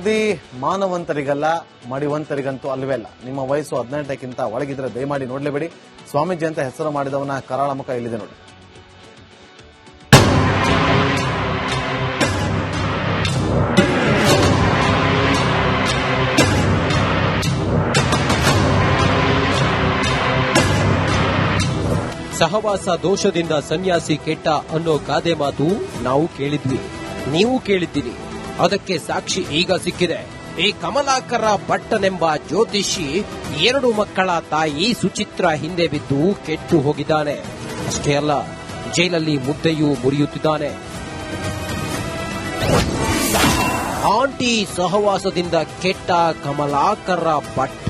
ವರದಿ ಮಾನವಂತರಿಗಲ್ಲ, ಮಡಿವಂತರಿಗಂತೂ ಅಲ್ವೇ ಅಲ್ಲ. ನಿಮ್ಮ ವಯಸ್ಸು 18ಕ್ಕಿಂತ ಒಳಗಿದ್ರೆ ದಯಮಾಡಿ ನೋಡ್ಲೇಬೇಡಿ. ಸ್ವಾಮೀಜಿ ಅಂತ ಹೆಸರು ಮಾಡಿದವನ ಕರಾಳ ಮುಖ ಇಲ್ಲಿದೆ ನೋಡಿ. ಸಹವಾಸ ದೋಷದಿಂದ ಸನ್ಯಾಸಿ ಕೆಟ್ಟ ಅನ್ನೋ ಗಾದೆ ಮಾತು ನಾವು ಕೇಳಿದ್ವಿ, ನೀವು ಕೇಳಿದ್ದೀರಿ. ಅದಕ್ಕೆ ಸಾಕ್ಷಿ ಈಗ ಸಿಕ್ಕಿದೆ. ಈ ಕಮಲಾಕರ ಭಟ್ಟನೆಂಬ ಜ್ಯೋತಿಷಿ 2 ಮಕ್ಕಳ ತಾಯಿ ಸುಚಿತ್ರ ಹಿಂದೆ ಬಿದ್ದು ಕೆಟ್ಟು ಹೋಗಿದ್ದಾನೆ. ಅಷ್ಟೇ ಅಲ್ಲ, ಜೈಲಲ್ಲಿ ಮುದ್ದೆಯೂ ಮುರಿಯುತ್ತಿದ್ದಾನೆ. ಆಂಟಿ ಸಹವಾಸದಿಂದ ಕೆಟ್ಟ ಕಮಲಾಕರ ಭಟ್ಟ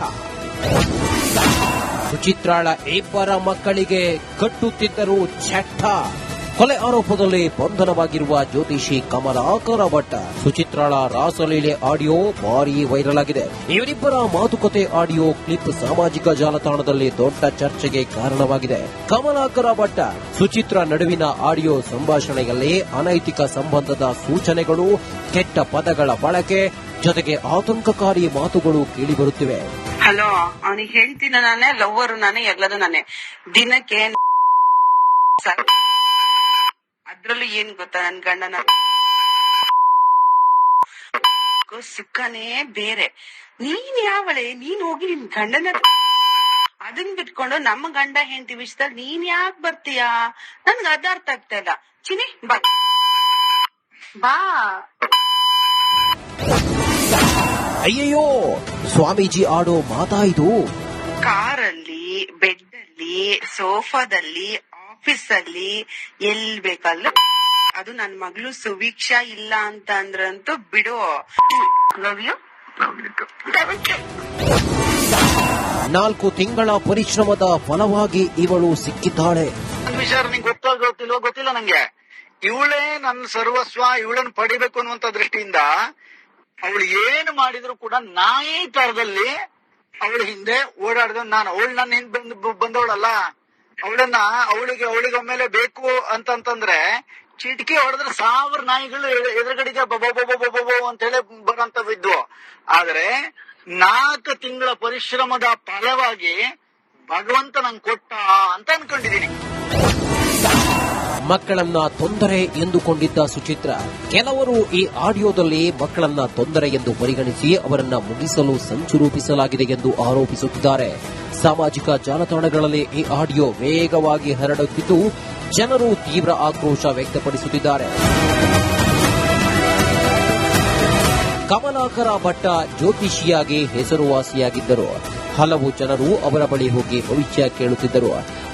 ಸುಚಿತ್ರಾಳ 2 ಮಕ್ಕಳಿಗೆ ಕಟ್ಟುತ್ತಿದ್ದರು ಚಟ್ಟ. ಕೊಲೆ ಆರೋಪದಲ್ಲಿ ಬಂಧನವಾಗಿರುವ ಜ್ಯೋತಿಷಿ ಕಮಲಾಕರ ಭಟ್ಟ. ಸುಚಿತ್ರಾಳ ರಾಸಲೀಲೆ ಆಡಿಯೋ ಭಾರೀ ವೈರಲ್ ಆಗಿದೆ. ಇವರಿಬ್ಬರ ಮಾತುಕತೆ ಆಡಿಯೋ ಕ್ಲಿಪ್ ಸಾಮಾಜಿಕ ಜಾಲತಾಣದಲ್ಲಿ ದೊಡ್ಡ ಚರ್ಚೆಗೆ ಕಾರಣವಾಗಿದೆ. ಕಮಲಾಕರ ಭಟ್ಟ ಸುಚಿತ್ರ ನಡುವಿನ ಆಡಿಯೋ ಸಂಭಾಷಣೆಯಲ್ಲಿ ಅನೈತಿಕ ಸಂಬಂಧದ ಸೂಚನೆಗಳು, ಕೆಟ್ಟ ಪದಗಳ ಬಳಕೆ ಜೊತೆಗೆ ಆತಂಕಕಾರಿ ಮಾತುಗಳು ಕೇಳಿಬರುತ್ತಿವೆ. ಹಲೋ, ಅವನಿಗೆ ಹೇಳ್ತೀನಿ ನಾನೇ, ಲವ್ವರು ನಾನೇ, ಎಲ್ಲದೂ ನಾನೇ. ದಿನಕ್ಕೆ ಅದ್ರಲ್ಲೂ ಏನ್ ಗೊತ್ತಾ, ನನ್ ಗಂಡನ ಸುಖನೇ ಬೇರೆ. ನೀನ್ ಯಾವಳೆ, ನೀನ್ ಹೋಗಿ ನಿನ್ ಗಂಡನ ಅದನ್ ಬಿಟ್ಕೊಂಡು ನಮ್ಮ ಗಂಡ ಹೆಂಡತಿ ವಿಷಯದಲ್ಲಿ ನೀನ್ ಯಾಕೆ ಬರ್ತೀಯಾ? ನನ್ಗೆ ಅದ ಅರ್ಥ ಆಗ್ತಾ ಇಲ್ಲ. ಚಿನಿ ಬಾ ಬಾ. ಅಯ್ಯಯ್ಯೋ, ಸ್ವಾಮೀಜಿ ಆಡೋ ಮಾತಾಯಿತು. ಕಾರಲ್ಲಿ, ಬೆಡ್ ಅಲ್ಲಿ, ಸೋಫಾದಲ್ಲಿ, ಆಫೀಸ್ ಅಲ್ಲಿ, ಎಲ್ ಬೇಕಲ್ಲ. ಅದು ನನ್ ಮಗಳು ಸುವೀಕ್ಷಾ ಇಲ್ಲ ಅಂತ ಅಂದ್ರಂತೂ ಬಿಡು. Love you. 4 ತಿಂಗಳ ಪರಿಶ್ರಮದ ಫಲವಾಗಿ ಇವಳು ಸಿಕ್ಕಿದ್ದಾಳೆ. ವಿಚಾರ ನಿಂಗೆ ಗೊತ್ತಿಲ್ಲ ನಂಗೆ. ಇವಳೇ ನನ್ನ ಸರ್ವಸ್ವ, ಇವಳನ್ನು ಪಡಿಬೇಕು ಅನ್ನುವಂತ ದೃಷ್ಟಿಯಿಂದ ಅವಳು ಏನು ಮಾಡಿದ್ರು ಕೂಡ ನಾಯಿ ತರದಲ್ಲಿ ಅವಳ ಹಿಂದೆ ಓಡಾಡ್ದ ನಾನು. ಅವಳು ನನ್ನ ಹಿಂದೆ ಬಂದವಳಲ್ಲ. ಅವಳಿಗೆ ಒಮ್ಮೆಲೆ ಬೇಕು ಅಂತಂದ್ರೆ ಚಿಟಿಕೆ ಹೊಡೆದ್ರೆ 1000 ನಾಯಿಗಳು ಎದುರುಗಡೆಗೆ ಬೊಬೊ ಅಂತ ಹೇಳಿ ಬರೋಂತವಿದ್ವು. ಆದ್ರೆ 4 ತಿಂಗಳ ಪರಿಶ್ರಮದ ಫಲವಾಗಿ ಭಗವಂತ ನಂಗೆ ಕೊಟ್ಟ ಅಂತ ಅನ್ಕೊಂಡಿದೀನಿ. ಮಕ್ಕಳನ್ನ ತೊಂದರೆ ಎಂದುಕೊಂಡಿದ್ದ ಸುಚಿತ್ರ, ಕೆಲವರು ಈ ಆಡಿಯೋದಲ್ಲಿ ಮಕ್ಕಳನ್ನ ತೊಂದರೆ ಎಂದು ಪರಿಗಣಿಸಿ ಅವರನ್ನ ಮುಗಿಸಲು ಸಂಚು ರೂಪಿಸಲಾಗಿದೆ ಎಂದು ಆರೋಪಿಸುತ್ತಿದ್ದಾರೆ. ಸಾಮಾಜಿಕ ಜಾಲತಾಣಗಳಲ್ಲಿ ಈ ಆಡಿಯೋ ವೇಗವಾಗಿ ಹರಡುತ್ತಿದ್ದು ಜನರು ತೀವ್ರ ಆಕ್ರೋಶ ವ್ಯಕ್ತಪಡಿಸುತ್ತಿದ್ದಾರೆ. ಕಮಲಾಕರ ಭಟ್ಟ ಜ್ಯೋತಿಷಿಯಾಗಿ ಹೆಸರುವಾಸಿಯಾಗಿದ್ದರು. ಹಲವು ಜನರು ಅವರ ಬಳಿ ಹೋಗಿ ಭವಿಷ್ಯ ಕೇಳುತ್ತಿದ್ದರು.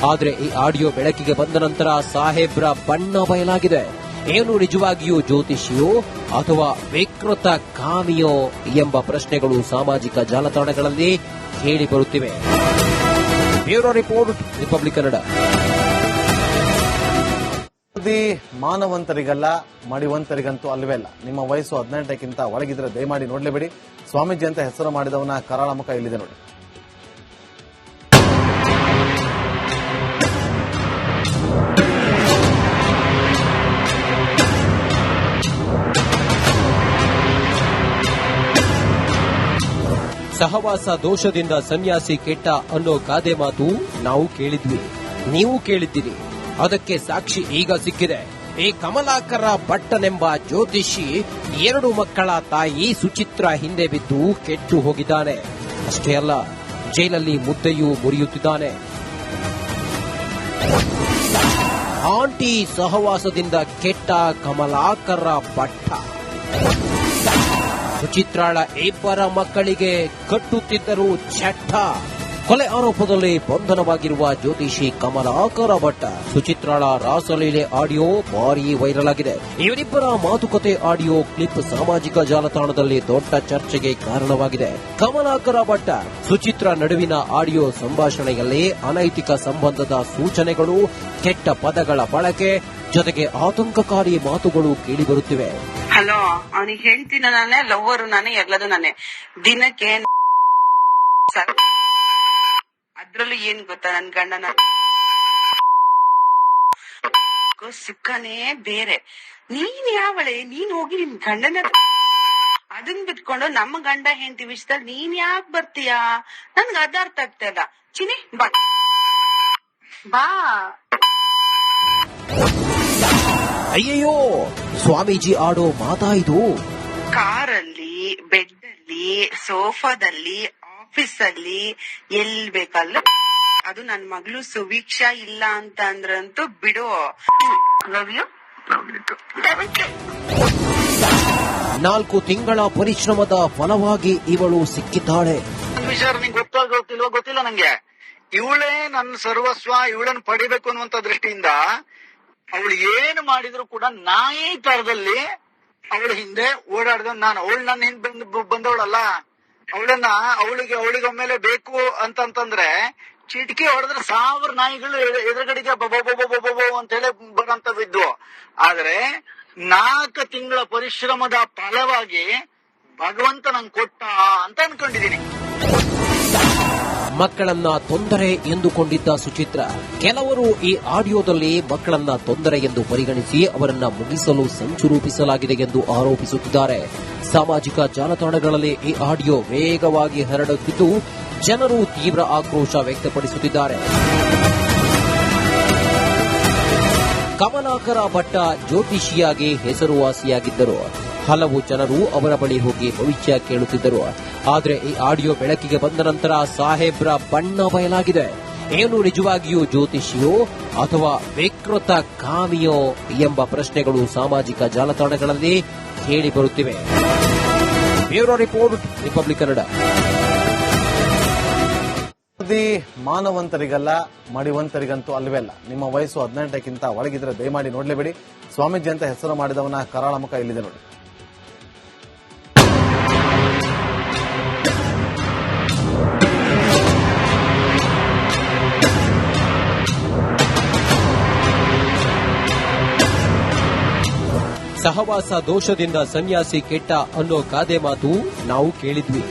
ಆದರೆ ಈ ಆಡಿಯೋ ಬೆಳಕಿಗೆ ಬಂದ ನಂತರ ಸಾಹೇಬ್ರ ಬಣ್ಣ ಬಯಲಾಗಿದೆ. ಏನು ನಿಜವಾಗಿಯೂ ಜ್ಯೋತಿಷಿಯೋ ಅಥವಾ ವಿಕೃತ ಕಾಮಿಯೋ ಎಂಬ ಪ್ರಶ್ನೆಗಳು ಸಾಮಾಜಿಕ ಜಾಲತಾಣಗಳಲ್ಲಿ ಕೇಳಿಬರುತ್ತಿವೆ. Bureau report, Republic Kannada. ವರದಿ ಮಾನವಂತರಿಗಲ್ಲ, ಮಡಿವಂತರಿಗಂತೂ ಅಲ್ವೇ ಅಲ್ಲ. ನಿಮ್ಮ ವಯಸ್ಸು 18ಕ್ಕಿಂತ ಒಳಗಿದ್ರೆ ದಯಮಾಡಿ ನೋಡ್ಲೇಬೇಡಿ. ಸ್ವಾಮೀಜಿ ಅಂತ ಹೆಸರು ಮಾಡಿದವನ ಕರಾಳ ಮುಖ ಇಲ್ಲಿದೆ ನೋಡಿ. ಸಹವಾಸ ದೋಷದಿಂದ ಸನ್ಯಾಸಿ ಕೆಟ್ಟ ಅನ್ನೋ ಗಾದೆ ಮಾತು ನಾವು ಕೇಳಿದ್ವಿ, ನೀವು ಕೇಳಿದ್ದೀರಿ. ಅದಕ್ಕೆ ಸಾಕ್ಷಿ ಈಗ ಸಿಕ್ಕಿದೆ. ಈ ಕಮಲಾಕರ ಭಟ್ಟನೆಂಬ ಜ್ಯೋತಿಷಿ 2 ಮಕ್ಕಳ ತಾಯಿ ಸುಚಿತ್ರ ಹಿಂದೆ ಬಿದ್ದು ಕೆಟ್ಟು ಹೋಗಿದ್ದಾನೆ. ಅಷ್ಟೇ ಅಲ್ಲ, ಜೈಲಲ್ಲಿ ಮುದ್ದೆಯೂ ಮುರಿಯುತ್ತಿದ್ದಾನೆ. ಆಂಟಿ ಸಹವಾಸದಿಂದ ಕೆಟ್ಟ ಕಮಲಾಕರ ಭಟ್ಟ ಸುಚಿತ್ರಾಳ 2 ಮಕ್ಕಳಿಗೆ ಕಟ್ಟುತ್ತಿದ್ದರು ಚಟ್ಟ. ಕೊಲೆ ಆರೋಪದಲ್ಲಿ ಬಂಧನವಾಗಿರುವ ಜ್ಯೋತಿಷಿ ಕಮಲಾಕರ ಭಟ್ಟ. ಸುಚಿತ್ರಾಳ ರಾಸಲೀಲೆ ಆಡಿಯೋ ಭಾರೀ ವೈರಲ್ ಆಗಿದೆ. ಇವರಿಬ್ಬರ ಮಾತುಕತೆ ಆಡಿಯೋ ಕ್ಲಿಪ್ ಸಾಮಾಜಿಕ ಜಾಲತಾಣದಲ್ಲಿ ದೊಡ್ಡ ಚರ್ಚೆಗೆ ಕಾರಣವಾಗಿದೆ. ಕಮಲಾಕರ ಭಟ್ಟ ಸುಚಿತ್ರ ನಡುವಿನ ಆಡಿಯೋ ಸಂಭಾಷಣೆಯಲ್ಲಿ ಅನೈತಿಕ ಸಂಬಂಧದ ಸೂಚನೆಗಳು, ಕೆಟ್ಟ ಪದಗಳ ಬಳಕೆ ಜೊತೆಗೆ ಆತಂಕಕಾರಿ ಮಾತುಗಳು ಕೇಳಿಬರುತ್ತಿವೆ. ಹಲೋ, ಅವನಿಗೆ ಹೇಳ್ತೀನಿ ನಾನೇ, ಲವ್ವರು ನಾನೇ, ಎಲ್ಲದೂ ನಾನೇ. ದಿನಕ್ಕೆ ಅದ್ರಲ್ಲೂ ಏನ್ ಗೊತ್ತಾ, ನನ್ ಗಂಡನ ಸುಖನೇ ಬೇರೆ. ನೀನ್ ಯಾವಳೆ, ನೀನ್ ಹೋಗಿ ನಿನ್ ಗಂಡನ ಅದನ್ ಬಿಟ್ಕೊಂಡು ನಮ್ಮ ಗಂಡ ಹೆಂಡತಿ ವಿಷಯದಲ್ಲಿ ನೀನ್ ಯಾಕೆ ಬರ್ತೀಯಾ? ನನ್ಗೆ ಅದ ಅರ್ಥ ಆಗ್ತಾ ಇಲ್ಲ. ಚಿನಿ ಬಾ ಬಾ. ಅಯ್ಯಯ್ಯೋ, ಸ್ವಾಮೀಜಿ ಆಡೋ ಮಾತಾ ಇದು? ಕಾರಲ್ಲಿ, ಬೆಡ್ ಅಲ್ಲಿ, ಸೋಫಾದಲ್ಲಿ, ಆಫೀಸ್ ಅಲ್ಲಿ, ಎಲ್ ಬೇಕಲ್ಲ. ಅದು ನನ್ ಮಗಳು ಸುವೀಕ್ಷಾ ಇಲ್ಲ ಅಂತ ಅಂದ್ರಂತೂ ಬಿಡು. Love you. 4 ತಿಂಗಳ ಪರಿಶ್ರಮದ ಫಲವಾಗಿ ಇವಳು ಸಿಕ್ಕಿದ್ದಾಳೆ. ವಿಷಯ ನಿಂಗೆ ಗೊತ್ತಿಲ್ಲ ನಂಗೆ. ಇವಳೇ ನನ್ನ ಸರ್ವಸ್ವ, ಇವಳನ್ನು ಪಡಿಬೇಕು ಅನ್ನುವಂತ ದೃಷ್ಟಿಯಿಂದ ಅವಳು ಏನು ಮಾಡಿದ್ರು ಕೂಡ ನಾಯಿ ತರದಲ್ಲಿ ಅವಳ ಹಿಂದೆ ಓಡಾಡ್ದ. ಅವಳು ನನ್ನ ಹಿಂದೆ ಬಂದವಳಲ್ಲ. ಅವಳಿಗೊಮ್ಮೆಲೆ ಬೇಕು ಅಂತಂದ್ರೆ ಚಿಟಿಕೆ ಹೊಡೆದ್ರೆ 1000 ನಾಯಿಗಳು ಎದುರುಗಡೆಗೆ ಬಬೋ ಅಂತ ಹೇಳಿ ಬರಂತವಿದ್ವು. ಆದ್ರೆ 4 ತಿಂಗಳ ಪರಿಶ್ರಮದ ಫಲವಾಗಿ ಭಗವಂತ ನಂಗೆ ಕೊಟ್ಟ ಅಂತ ಅನ್ಕೊಂಡಿದೀನಿ. ಮಕ್ಕಳನ್ನ ತೊಂದರೆ ಎಂದುಕೊಂಡಿದ್ದ ಸುಚಿತ್ರ ಕೆಲವರು ಈ ಆಡಿಯೋದಲ್ಲಿ ಮಕ್ಕಳನ್ನ ತೊಂದರೆ ಎಂದು ಪರಿಗಣಿಸಿ ಅವರನ್ನ ಮುಗಿಸಲು ಸಂಚು ರೂಪಿಸಲಾಗಿದೆ ಎಂದು ಆರೋಪಿಸುತ್ತಿದ್ದಾರೆ. ಸಾಮಾಜಿಕ ಜಾಲತಾಣಗಳಲ್ಲಿ ಈ ಆಡಿಯೋ ವೇಗವಾಗಿ ಹರಡುತ್ತಿದ್ದು ಜನರು ತೀವ್ರ ಆಕ್ರೋಶ ವ್ಯಕ್ತಪಡಿಸುತ್ತಿದ್ದಾರೆ. ಕಮಲಾಕರ ಭಟ್ಟ ಜ್ಯೋತಿಷಿಯಾಗಿ ಹೆಸರುವಾಸಿಯಾಗಿದ್ದರು. ಹಲವು ಜನರು ಅವರ ಬಳಿ ಹೋಗಿ ಭವಿಷ್ಯ ಕೇಳುತ್ತಿದ್ದರು. ಆದರೆ ಈ ಆಡಿಯೋ ಬೆಳಕಿಗೆ ಬಂದ ನಂತರ ಸಾಹೇಬ್ರ ಬಣ್ಣ ಬಯಲಾಗಿದೆ. ಏನು ನಿಜವಾಗಿಯೂ ಜ್ಯೋತಿಷಿಯೋ ಅಥವಾ ವಿಕೃತ ಕಾಮಿಯೋ ಎಂಬ ಪ್ರಶ್ನೆಗಳು ಸಾಮಾಜಿಕ ಜಾಲತಾಣಗಳಲ್ಲಿ ಕೇಳಿ ಬರುತ್ತಿವೆ. Bureau report, Republic Kannada. ಮಾನವಂತರಿಗಲ್ಲ, ಮಡಿವಂತರಿಗಂತೂ ಅಲ್ವಲ್ಲ. ನಿಮ್ಮ ವಯಸ್ಸು 18ಕ್ಕಿಂತ ಒಳಗಿದ್ರೆ ದಯಮಾಡಿ ನೋಡ್ಲೇಬೇಡಿ. ಸ್ವಾಮೀಜಿ ಅಂತ ಹೆಸರು ಮಾಡಿದವನ ಕರಾಳ ಮುಖ ಇಲ್ಲಿದೆ ನೋಡಿ. ಸಹವಾಸ ದೋಷದಿಂದ ಸನ್ಯಾಸಿ ಕೆಟ್ಟ ಅನ್ನೋ ಗಾದೆ ಮಾತು ನಾವು ಕೇಳಿದ್ವಿ,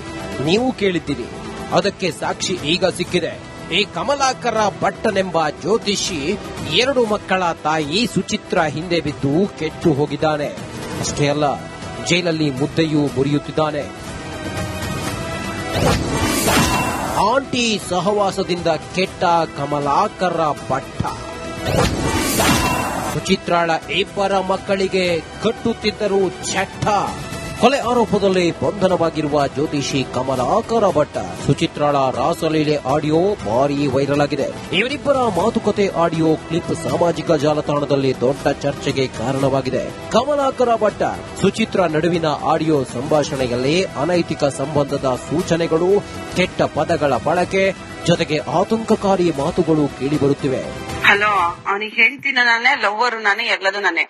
ನೀವು ಕೇಳಿದ್ದೀರಿ. ಅದಕ್ಕೆ ಸಾಕ್ಷಿ ಈಗ ಸಿಕ್ಕಿದೆ. ಈ ಕಮಲಾಕರ ಭಟ್ಟನೆಂಬ ಜ್ಯೋತಿಷಿ 2 ಮಕ್ಕಳ ತಾಯಿ ಸುಚಿತ್ರ ಹಿಂದೆ ಬಿದ್ದು ಕೆಟ್ಟು ಹೋಗಿದ್ದಾನೆ. ಅಷ್ಟೇ ಅಲ್ಲ, ಜೈಲಲ್ಲಿ ಮುದ್ದೆಯೂ ಮುರಿಯುತ್ತಿದ್ದಾನೆ. ಆಂಟಿ ಸಹವಾಸದಿಂದ ಕೆಟ್ಟ ಕಮಲಾಕರ ಭಟ್ಟ ಸುಚಿತ್ರಾಳ 2 ಮಕ್ಕಳಿಗೆ ಕಟ್ಟುತ್ತಿದ್ದರು ಚಟ್ಟ. ಕೊಲೆ ಆರೋಪದಲ್ಲಿ ಬಂಧನವಾಗಿರುವ ಜ್ಯೋತಿಷಿ ಕಮಲಾಕರ ಭಟ್ಟ ಸುಚಿತ್ರಾಳ ರಾಸಲೀಲೆ ಆಡಿಯೋ ಭಾರೀ ವೈರಲ್ ಆಗಿದೆ. ಇವರಿಬ್ಬರ ಮಾತುಕತೆ ಆಡಿಯೋ ಕ್ಲಿಪ್ ಸಾಮಾಜಿಕ ಜಾಲತಾಣದಲ್ಲಿ ದೊಡ್ಡ ಚರ್ಚೆಗೆ ಕಾರಣವಾಗಿದೆ. ಕಮಲಾಕರ ಭಟ್ಟ ಸುಚಿತ್ರ ನಡುವಿನ ಆಡಿಯೋ ಸಂಭಾಷಣೆಯಲ್ಲಿ ಅನೈತಿಕ ಸಂಬಂಧದ ಸೂಚನೆಗಳು, ಕೆಟ್ಟ ಪದಗಳ ಬಳಕೆ ಜೊತೆಗೆ ಆತಂಕಕಾರಿ ಮಾತುಗಳು ಕೇಳಿಬರುತ್ತಿವೆ. ಹಲೋ, ಅವನಿಗೆ ಹೇಳ್ತೀನಿ ನಾನೇ, ಲವ್ವರು ನಾನೇ, ಎಲ್ಲದೂ ನಾನೇ.